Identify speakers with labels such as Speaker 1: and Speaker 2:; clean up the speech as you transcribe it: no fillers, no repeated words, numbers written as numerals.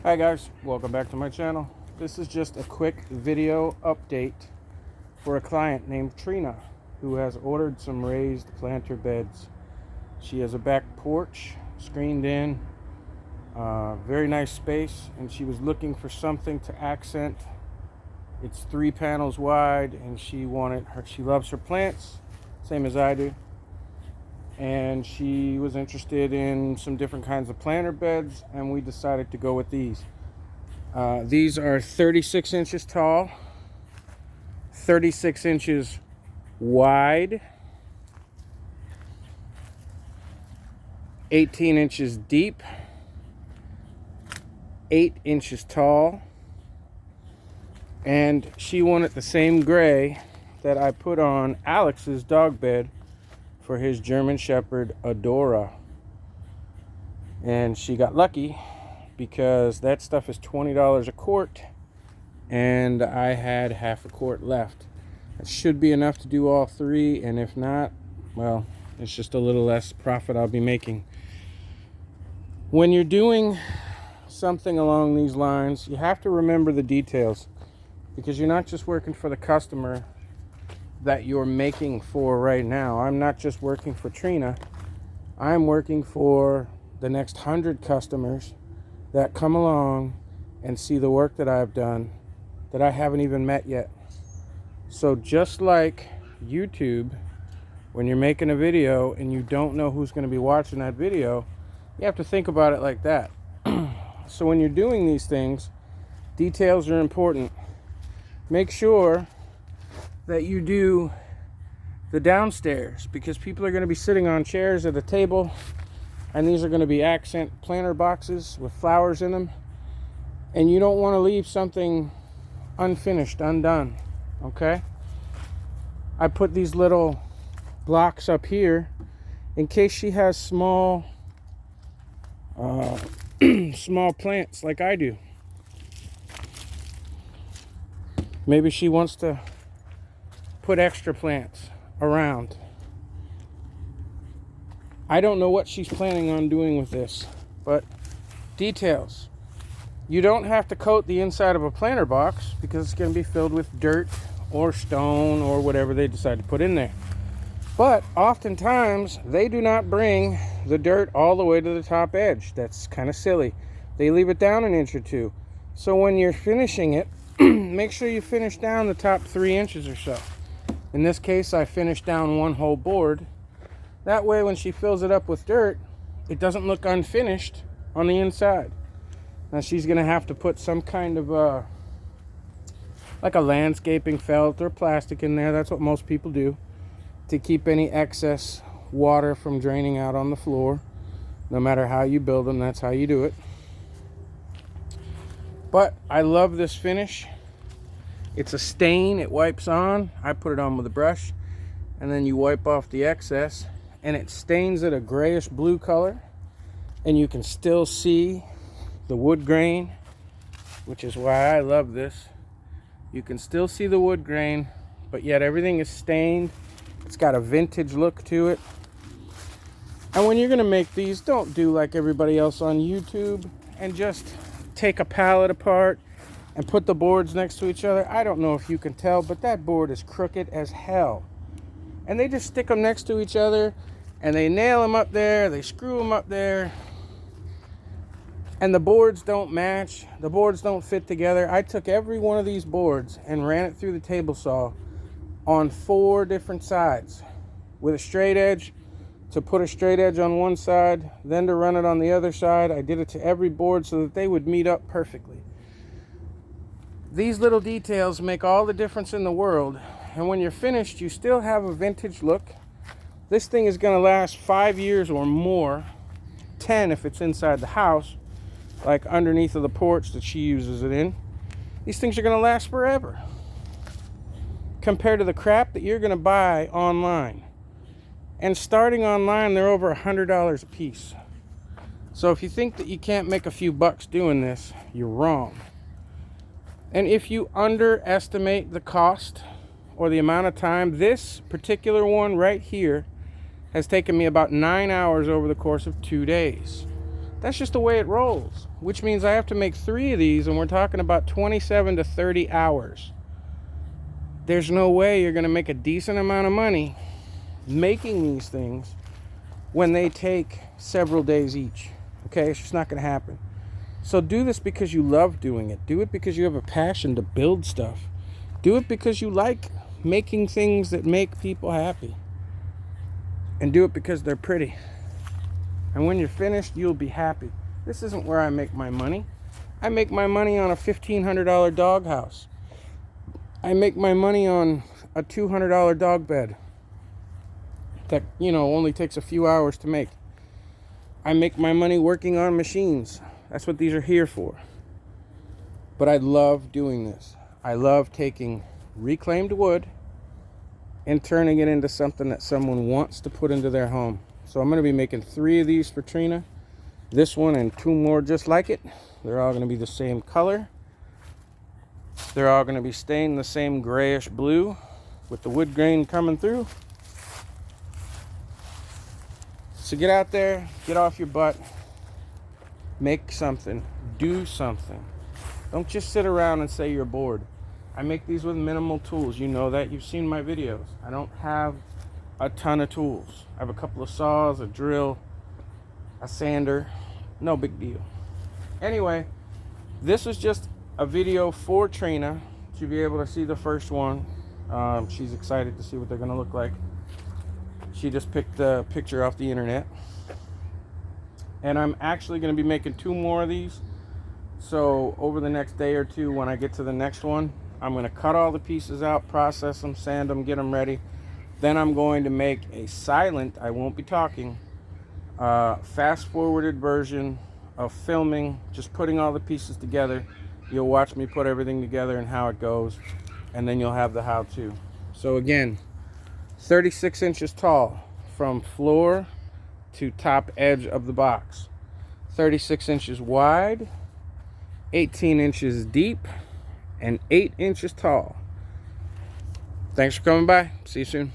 Speaker 1: Hi guys, welcome back to my channel. This is just a quick video update for a client named Trina who has ordered some raised planter beds. She has a back porch screened in, very nice space, and she was looking for something to accent. It's 3 panels wide, and she loves her plants, same as I do. And she was interested in some different kinds of planter beds, and we decided to go with these. These are 36 inches tall, 36 inches wide, 18 inches deep, 8 inches tall, and she wanted the same gray that I put on Alex's dog bed for his German Shepherd Adora. And she got lucky because that stuff is $20 a quart, and I had half a quart left. It should be enough to do all 3, and if not, well, it's just a little less profit I'll be making. When you're doing something along these lines, you have to remember the details, because you're not just working for the customer that you're making for right now. I'm not just working for Trina. I'm working for the next 100 customers that come along and see the work that I've done that I haven't even met yet. So just like YouTube, when you're making a video and you don't know who's going to be watching that video, you have to think about it like that. So when you're doing these things, details are important. Make sure that you do the downstairs, because people are going to be sitting on chairs at a table, and these are going to be accent planter boxes with flowers in them, and you don't want to leave something unfinished, undone. Okay, I put these little blocks up here in case she has small small plants like I do. Maybe she wants to put extra plants around. I don't know what she's planning on doing with this, but details. You don't have to coat the inside of a planter box because it's going to be filled with dirt or stone or whatever they decide to put in there. But oftentimes they do not bring the dirt all the way to the top edge. That's kind of silly. They leave it down an inch or 2. So when you're finishing it, make sure you finish down the top 3 inches or so. In this case, I finished down 1 whole board. That way, when she fills it up with dirt, it doesn't look unfinished on the inside. Now, she's going to have to put some kind of like a landscaping felt or plastic in there. That's what most people do, to keep any excess water from draining out on the floor. No matter how you build them, that's how you do it. But I love this finish. It's a stain, it wipes on. I put it on with a brush, and then you wipe off the excess, and it stains it a grayish blue color, and you can still see the wood grain, which is why I love this. You can still see the wood grain, but yet everything is stained. It's got a vintage look to it. And when you're gonna make these, don't do like everybody else on YouTube and just take a pallet apart and put the boards next to each other. I don't know if you can tell, but that board is crooked as hell. And they just stick them next to each other, and they nail them up there, they screw them up there, and the boards don't match, the boards don't fit together. I took every one of these boards and ran it through the table saw on 4 different sides with a straight edge, to put a straight edge on one side, then to run it on the other side. I did it to every board so that they would meet up perfectly. These little details make all the difference in the world, and when you're finished, you still have a vintage look. This thing is going to last 5 years or more, 10 if it's inside the house, like underneath of the porch that she uses it in. These things are going to last forever, compared to the crap that you're going to buy online. And starting online, they're over $100 a piece. So if you think that you can't make a few bucks doing this, you're wrong. And if you underestimate the cost or the amount of time, this particular one right here has taken me about 9 hours over the course of 2 days. That's just the way it rolls, which means I have to make 3 of these, and we're talking about 27 to 30 hours. There's no way you're going to make a decent amount of money making these things when they take several days each. Okay, it's just not going to happen. So do this because you love doing it. Do it because you have a passion to build stuff. Do it because you like making things that make people happy. And do it because they're pretty. And when you're finished, you'll be happy. This isn't where I make my money. I make my money on a $1,500 doghouse. I make my money on a $200 dog bed that, only takes a few hours to make. I make my money working on machines. That's what these are here for. But I love doing this. I love taking reclaimed wood and turning it into something that someone wants to put into their home. So I'm going to be making 3 of these for Trina. This one and 2 more just like it. They're all going to be the same color. They're all going to be stained the same grayish blue with the wood grain coming through. So get out there, get off your butt, make something, do something. Don't just sit around and say you're bored. I make these with minimal tools. You know that. You've seen my videos. I don't have a ton of tools. I have a couple of saws, a drill, a sander. No big deal. Anyway, this is just a video for Trina to be able to see the first one. She's excited to see what they're going to look like. She just picked the picture off the internet. And I'm actually going to be making 2 more of these. So over the next day or 2, when I get to the next one, I'm going to cut all the pieces out, process them, sand them, get them ready. Then I'm going to make a silent, I won't be talking, fast-forwarded version of filming, just putting all the pieces together. You'll watch me put everything together and how it goes, and then you'll have the how-to. So again, 36 inches tall from floor to top edge of the box. 36 inches wide, 18 inches deep, and 8 inches tall. Thanks for coming by. See you soon.